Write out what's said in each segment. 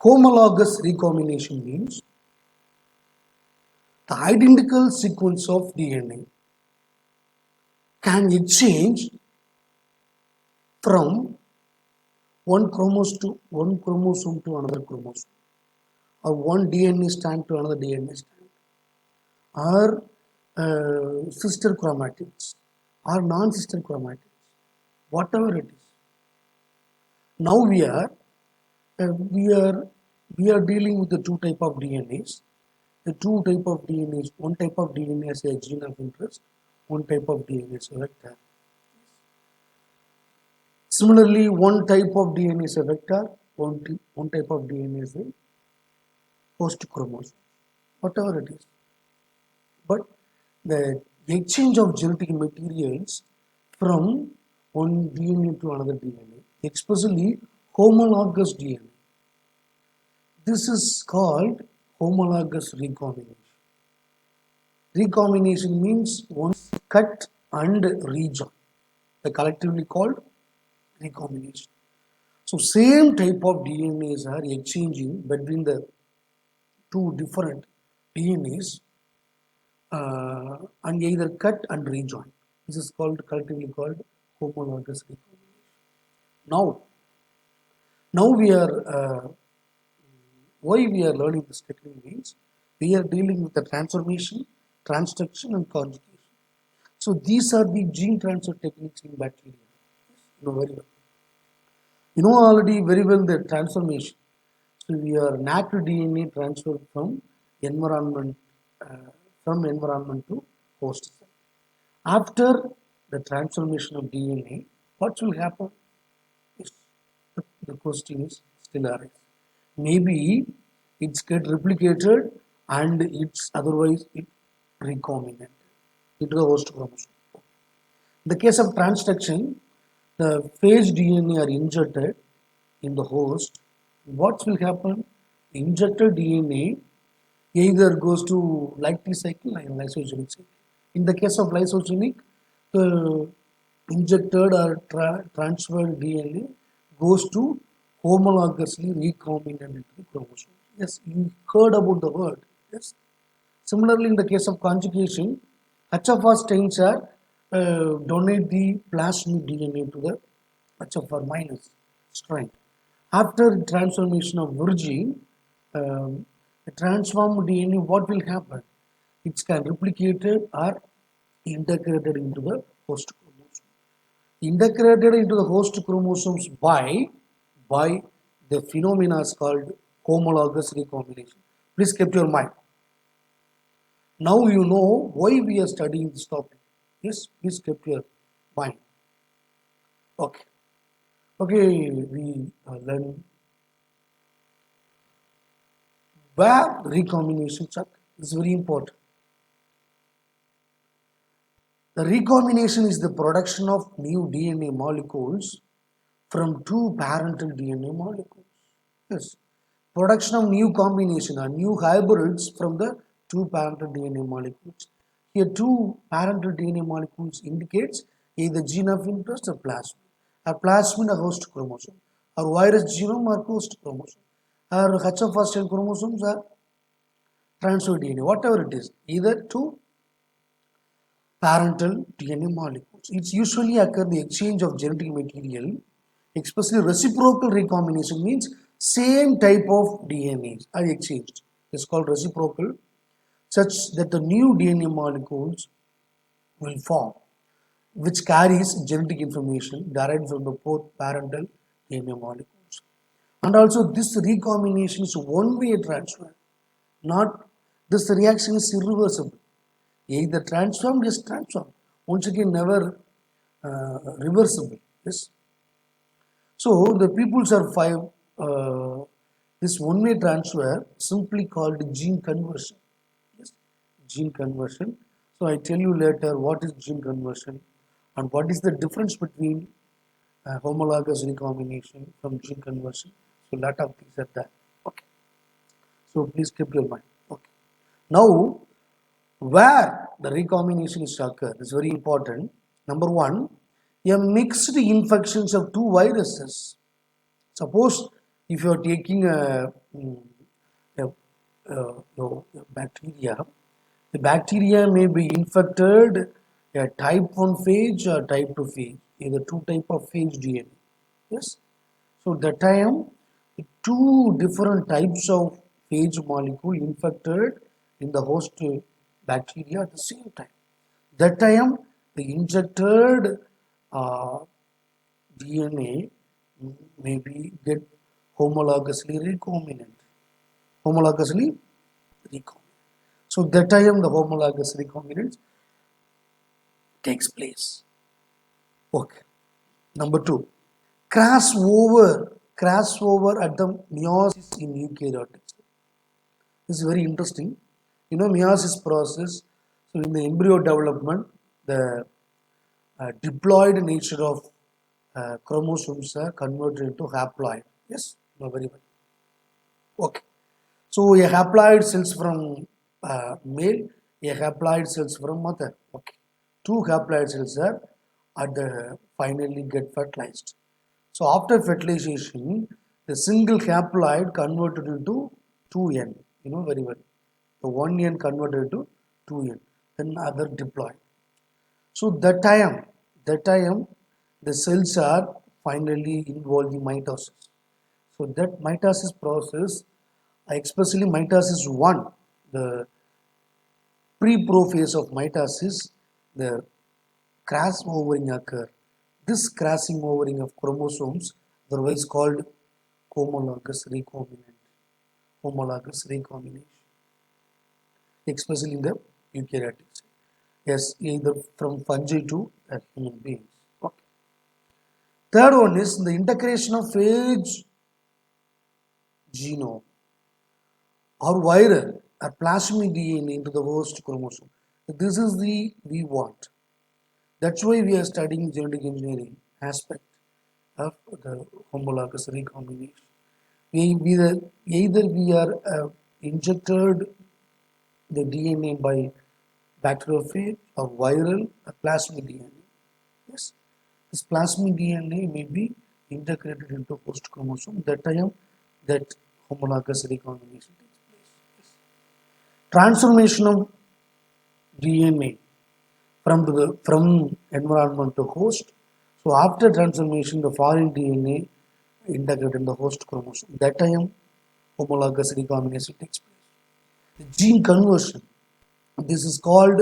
Homologous recombination means the identical sequence of DNA can exchange from one chromosome to another chromosome, or one DNA strand to another DNA strand, or sister chromatids, or non-sister chromatids, whatever it is. Now we are dealing with the two type of DNAs. The two type of DNAs, one type of DNA is a gene of interest, one type of DNA is a vector. Similarly, one type of DNA is a vector, one type of DNA is a host chromosome, whatever it is. But the exchange of genetic materials from one DNA to another DNA, especially homologous DNA, this is called homologous recombination. Recombination means one cut and rejoin. They collectively called recombination. So same type of DNAs are exchanging between the two different DNAs and either cut and rejoin. This is collectively called homologous recombination. Now we are why we are learning this technique means we are dealing with the transformation, transduction, and conjugation. So these are the gene transfer techniques in bacteria. You know very well. You know already very well the transformation. So we are natural DNA transferred environment from environment to host cell. After the transformation of DNA, what will happen? Yes, the question is still arises. Maybe it's get replicated and it's otherwise it recombinant into the host chromosome. In the case of transduction, the phage DNA are injected in the host. What will happen? The injected DNA either goes to Lactic cycle and lysogenic cycle. In the case of lysogenic, the injected or transferred DNA goes to homologously recombinant into the chromosome. Yes, you heard about the word. Yes. Similarly, in the case of conjugation, HFR strains are donate the plasmid DNA to the HFR minus strain. After transformation of virgin, the transformed DNA, what will happen? It can replicated or integrated into the host chromosome. Integrated into the host chromosomes by the phenomena is called homologous recombination. Please keep your mind. Now you know why we are studying this topic. Yes, please keep your mind. Okay. Okay, we learn where recombinations occur. It's very important. The recombination is the production of new DNA molecules from two parental DNA molecules. Yes, production of new combination or new hybrids from the two parental DNA molecules. Here, two parental DNA molecules indicates either gene of interest or plasmid. A plasmid or host chromosome, or virus genome or host chromosome, or HFR strain chromosomes or transfer DNA, whatever it is, either two parental DNA molecules. It usually occurs the exchange of genetic material, especially reciprocal recombination means same type of DNAs are exchanged. It's called reciprocal, such that the new DNA molecules will form, which carries genetic information derived from the both parental DNA molecules. And also this recombination is one-way transfer, not this reaction is irreversible. Either transformed is transformed, once again never reversible. Yes. So the peoples are five. This one-way transfer simply called gene conversion. Yes, gene conversion. So I tell you later what is gene conversion and what is the difference between homologous recombination from gene conversion. So lot of things are there. Okay. So please keep your mind. Okay. Now, where the recombination is occurred is very important. Number one, a mixed infections of two viruses. Suppose if you are taking a mm, a, bacteria, the bacteria may be infected a type 1 phage or type 2 phage, either two type of phage DNA. Yes. So that time, two different types of phage molecule infected in the host bacteria at the same time. That time, the injected uh, DNA may be get homologously recombinant. Homologously recombinant. So that time the homologous recombinance takes place. Okay. Number two, crossover at the meiosis in eukaryotes. This is very interesting. You know, meiosis process. So in the embryo development, the diploid nature of chromosomes are converted into haploid. Yes, no, very well. Okay. So a haploid cells from male, a haploid cells from mother. Okay. Two haploid cells are at the finally get fertilized. So after fertilization, the single haploid converted into 2n. You know very well. The 1n converted to 2n. Then other diploid. So that time the cells are finally involved in mitosis. So that mitosis process, especially mitosis 1, the pre-prophase of mitosis, the cross-overing occur. This crossing overing of chromosomes, otherwise called homologous recombinant, homologous recombination, especially in the eukaryotic cell. Yes, either from fungi to human beings. Okay. Third one is the integration of phage genome or viral or plasmid DNA into the host chromosome. This is the we want. That's why we are studying genetic engineering aspect of the homologous recombination. Either we are injected the DNA by bacteriophage or viral or plasmid DNA. Yes, this plasmid DNA may be integrated into host chromosome. That time, that homologous recombination takes place. Yes. Transformation of DNA from environment to host. So after transformation, the foreign DNA integrated in the host chromosome. That time, homologous recombination takes place. The gene conversion. This is called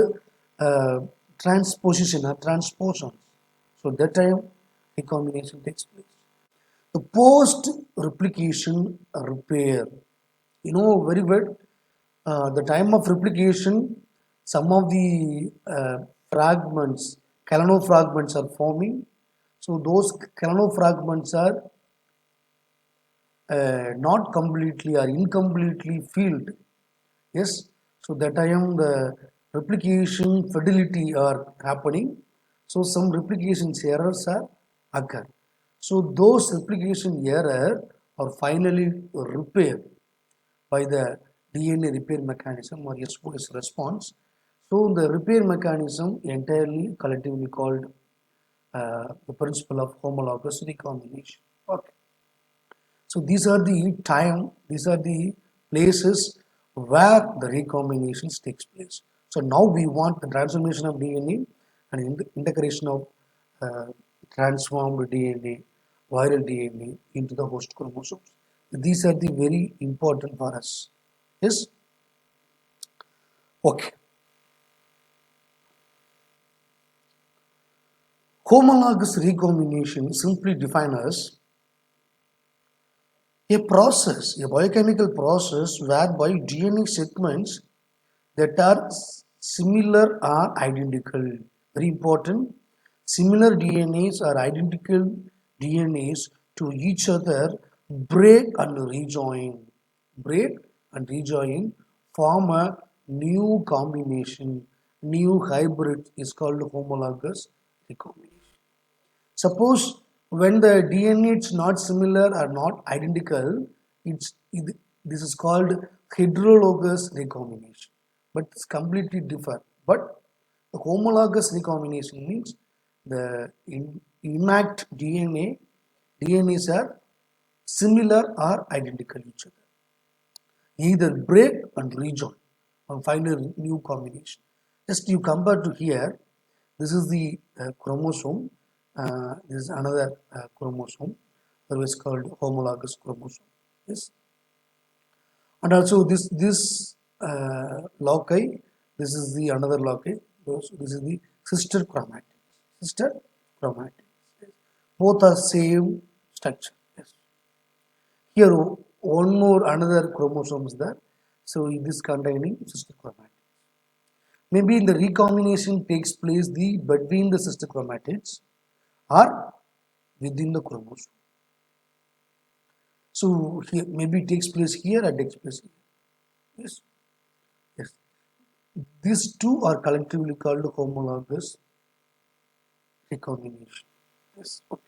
transposition or transposons. So that time, recombination takes place. The post replication repair. You know very well, the time of replication, some of the fragments, fragments are forming. So those fragments are not completely or incompletely filled. Yes, so that time the replication fidelity are happening. So some replication errors are occur. So those replication error are finally repaired by the DNA repair mechanism or SOS response. So the repair mechanism entirely collectively called the principle of homologous recombination. Okay. So these are the places where the recombinations takes place. So now we want the transformation of DNA and integration of transformed DNA, viral DNA into the host chromosomes. These are the very important for us. Yes? Okay. Homologous recombination simply defined as a biochemical process whereby DNA segments that are similar are identical. Very important. Similar DNAs or identical DNAs to each other break and rejoin. Break and rejoin form a new combination. New hybrid is called homologous recombination. Suppose when the DNA is not similar or not identical, this is called heterologous recombination. But it's completely different. But the homologous recombination means the intact DNAs are similar or identical each other. either break and rejoin and find a new combination. Just you compare to here, this is the chromosome, this is another chromosome, that is called homologous chromosome. Yes, and also this loci, this is the another loci. This is the sister chromatids. Sister chromatids. Yes. Both are same structure. Yes. Here one more another chromosome is there. So this containing sister chromatids. Maybe the recombination takes place between the sister chromatids or within the chromosome. So here maybe it takes place here or takes place here. Yes. Yes. These two are collectively called homologous recombination. Yes. Okay.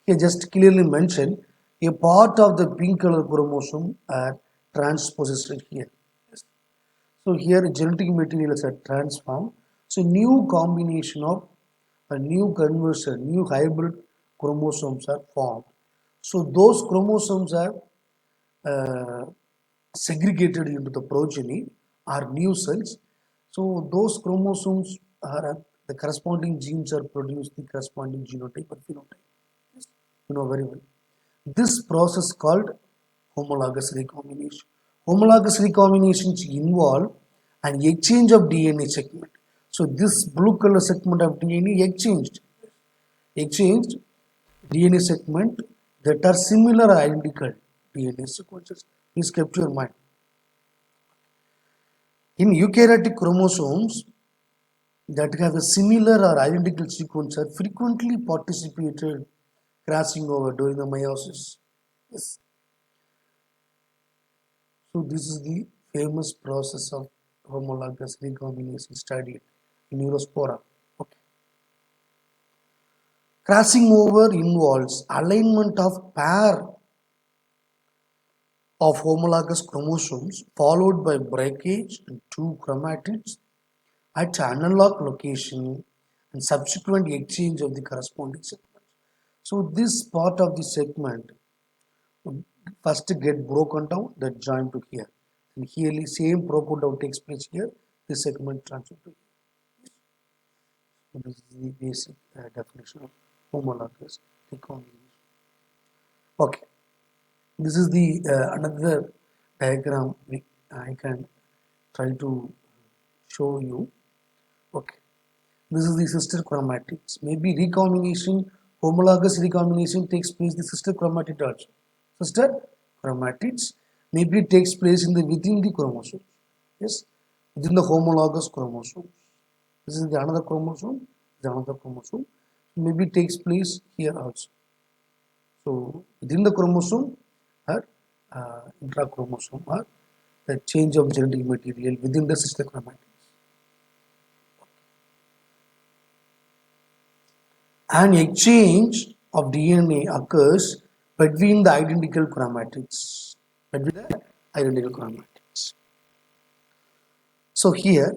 Here just clearly mentioned a part of the pink color chromosome are transposed here. Yes. So here genetic materials are transformed. So new combination of a new conversion, new hybrid chromosomes are formed. So those chromosomes are uh, segregated into the progeny are new cells. So those chromosomes are the corresponding genes are produced the corresponding genotype or phenotype. Yes, you know very well. This process called homologous recombination. Homologous recombinations involve an exchange of DNA segment. So this blue color segment of DNA exchanged DNA segment that are similar or identical DNA sequences. Please keep your mind. In eukaryotic chromosomes that have a similar or identical sequence are frequently participated crossing over during the meiosis. Yes. So this is the famous process of homologous recombination studied in Neurospora. Okay. Crossing over involves alignment of pair of homologous chromosomes followed by breakage in two chromatids at analog location and subsequent exchange of the corresponding segments. So this part of the segment would first get broken down, then joined to here. And here the same broken down takes place here, this segment transferred to here. So this is the basic definition of homologous recombination. Okay, this is the another diagram I can try to show you. Okay, this is the sister chromatids. Maybe recombination, homologous recombination takes place the sister chromatid also. Sister chromatids maybe it takes place in the within the chromosomes. Yes, within the homologous chromosomes. This is the another chromosome. The another chromosome. Maybe it takes place here also. So within the chromosome or intrachromosome or the change of genetic material within the sister chromatids. An exchange of DNA occurs between the identical chromatids. Between the identical chromatids. So here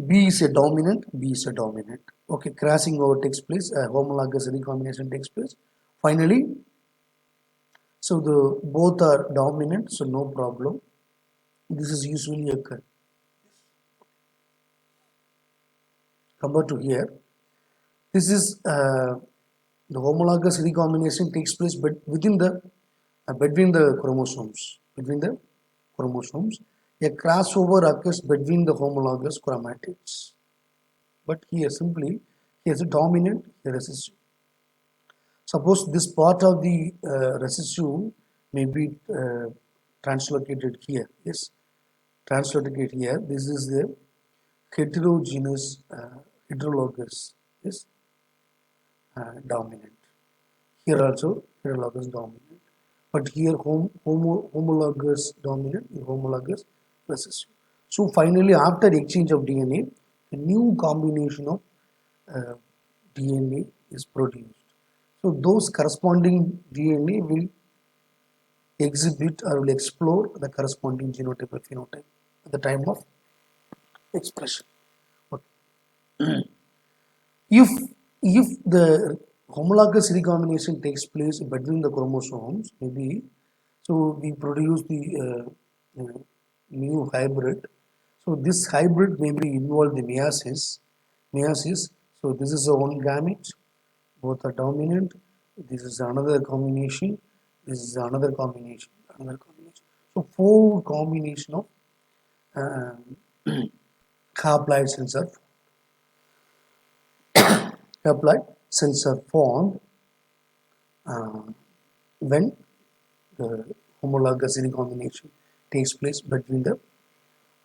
B is a dominant, B is a dominant. Okay, crossing over takes place, homologous recombination takes place. Finally, so the both are dominant, so no problem. This is usually occur. Compared to here, this is the homologous recombination takes place within the between the chromosomes. Between the chromosomes, a crossover occurs between the homologous chromatids. But here simply here is a dominant, here recessive. Suppose this part of the recessive may be translocated here. Yes, translocated here. This is the heterogeneous heterologous. Yes, dominant. Here also heterologous dominant. But here homologous dominant, homologous recessive. So finally, after exchange of DNA, a new combination of DNA is produced. So those corresponding DNA will exhibit or will explore the corresponding genotype or phenotype at the time of expression. Okay. If the homologous recombination takes place between the chromosomes, maybe so we produce the new hybrid. So this hybrid may be involved in meiosis. Meiosis. So this is a one gamete, both are dominant. This is another combination. This is another combination. Another combination. So four combination of haploid cells are formed uh, when the homologous recombination takes place between the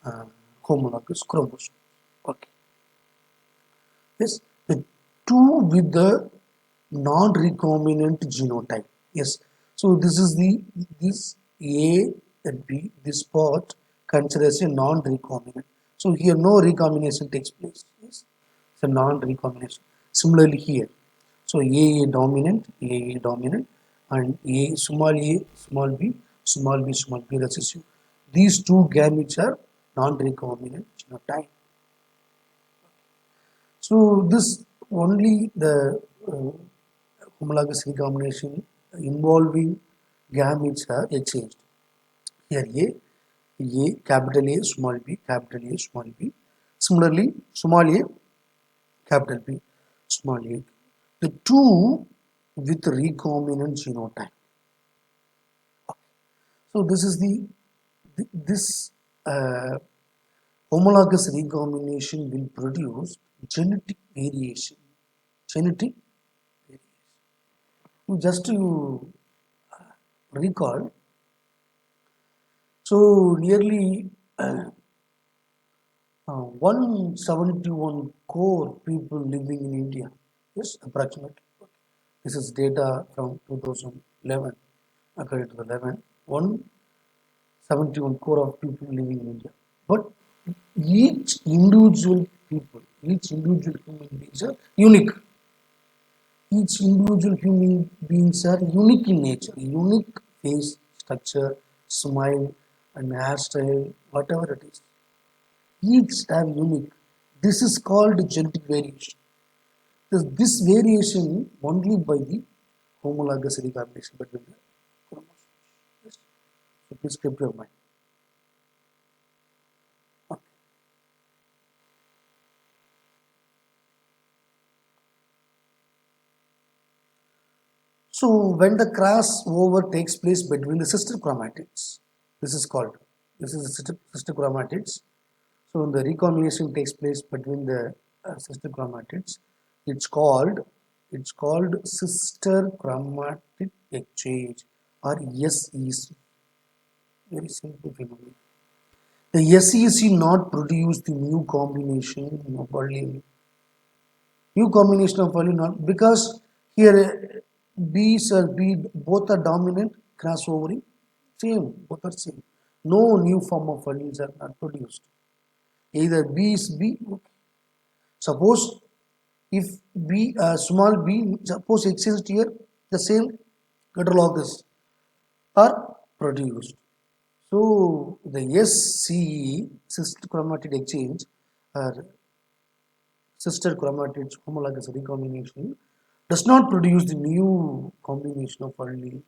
uh, homologous chromosomes. Okay. Yes, the two with the non-recombinant genotype. Yes, so this is this A and B. This part considered as a non-recombinant. So here no recombination takes place. Yes, it's a non-recombination. Similarly here, so A dominant, and A, small b recessive. These two gametes are non-recombinant genotype. So this only the homologous recombination involving gametes are exchanged. Here capital A, small b, capital A, small b. Similarly, small a, capital B, small a. The two with recombinant genotype. So this is this uh, homologous recombination will produce genetic variation. Genetic variation. Just to recall, so nearly 171 crore people living in India. Yes, approximately. This is data from 2011. According to the 11, 171 crore of people living in India. But each individual human beings are unique. Each individual human beings are unique in nature, unique face structure, smile, and hairstyle, whatever it is. Each are unique. This is called genetic variation. This variation only by the homologous recombination between the chromosomes. Yes. So please keep your mind. Okay. So when the crossover takes place between the sister chromatids, this is called sister chromatids. So when the recombination takes place between the sister chromatids, it's called sister chromatid exchange or SEC. Very simple phenomenon. The SEC not produce the new combination of allele. New combination of allele not because here B both are dominant crossovering. Same, both are same. No new form of alleles are not produced. Either B is B. Okay. Suppose if B small b suppose exists here, the same heterologous are produced. So the SCE, sister chromatid exchange, or sister chromatids homologous recombination, does not produce the new combination of allele.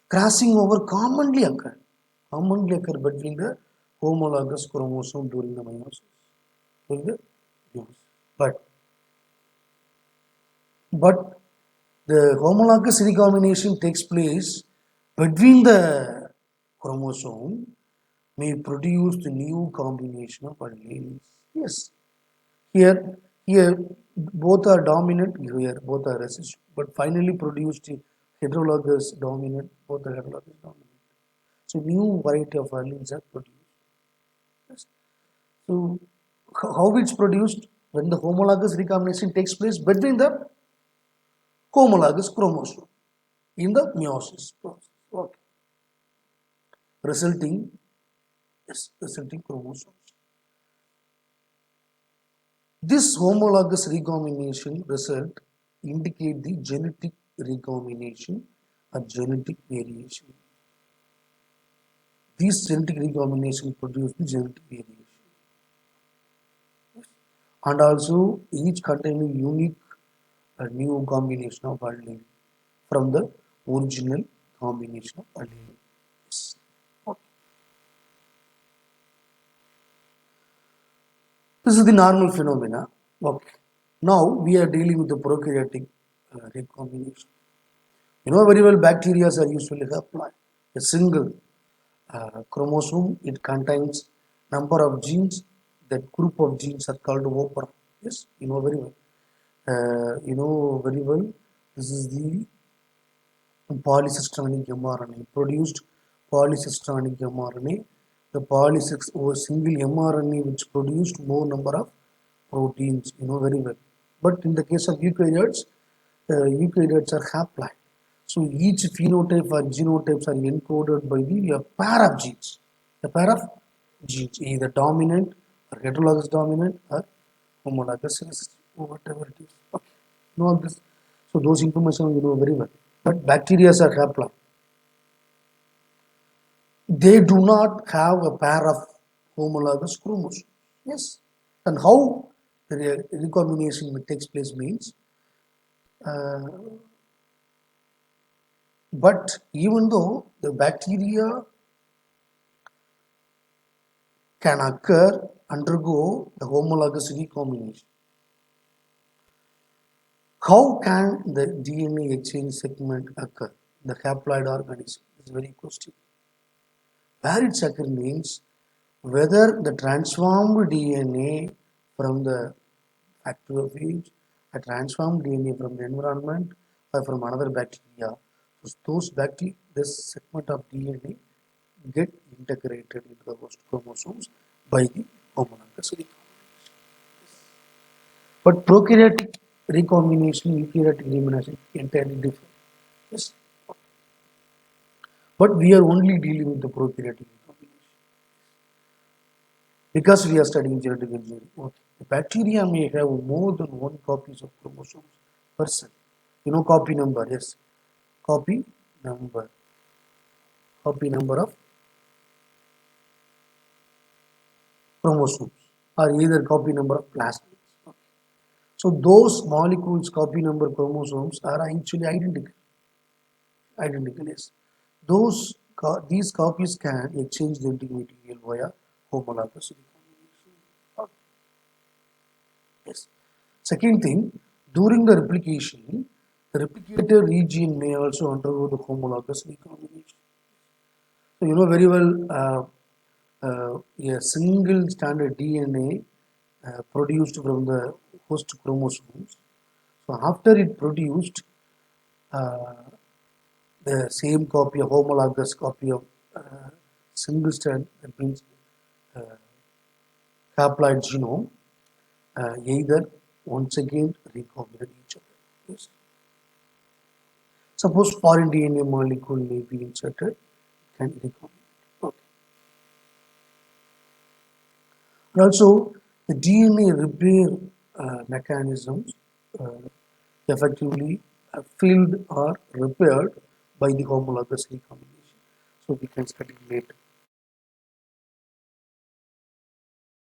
Crossing over commonly occur between the homologous chromosome during the meiosis. During the meiosis. But the homologous recombination takes place between the chromosome may produce the new combination of alleles. Yes, here here both are dominant, here both are recessive, but finally produced heterologous dominant, both are heterologous dominant. So new variety of alleles are produced. Yes. So how it's produced when the homologous recombination takes place between the homologous chromosome in the meiosis process. Okay. Resulting resulting chromosomes. This homologous recombination result indicate the genetic recombination or genetic variation. These genetic recombination produce the genetic variation. And also each containing unique new combination of allele from the original combination of allele. Yes. Okay. This is the normal phenomena. Okay. Now we are dealing with the prokaryotic recombination. You know very well bacteria are usually haploid. A single chromosome, it contains number of genes. That group of genes are called operon. Yes, you know very well. You know very well. This is the polycistronic mRNA produced polycistronic mRNA. The single mRNA which produced more number of proteins. You know very well. But in the case of eukaryotes are haploid. So each phenotype or genotypes are encoded by a pair of genes. A pair of genes, either dominant or heterologous dominant or homologous recessive, or whatever it is. Okay. Know this. So those information you know very well. But bacteria are haploid. They do not have a pair of homologous chromosomes. Yes. And how the recombination takes place means, but even though the bacteria can undergo the homologous recombination, how can the DNA exchange segment occur? The haploid organism is very question. Where it's occur means whether the transformed DNA from the factory of age, a transformed DNA from the environment or from another bacteria. So those bacteria, this segment of DNA get integrated into the host chromosomes by the homologous recombination. But prokaryotic recombination, eukaryotic recombination entirely different. Yes. But we are only dealing with the prokaryotic recombination because we are studying genetic engineering. Okay. The bacteria may have more than one copies of chromosomes per cell. You know copy number, yes. Copy number. Copy number of chromosomes or either copy number of plasmids. Okay. So those molecules copy number chromosomes are actually identical. Identical, yes. These copies can exchange the genetic material via homologous recombination. Yes. Second thing, during the replication, the replicator region may also undergo the homologous recombination. So you know very well, a single standard DNA produced from the host chromosomes. So after it produced uh, the same copy, a homologous copy of single strand, that means uh, haploid genome, either once again recombinate each other. Yes. Suppose foreign DNA molecule may be inserted, it can recombinate. Okay. And also, the DNA repair mechanisms uh, effectively filled or repaired by the homologous recombination. So we can study later.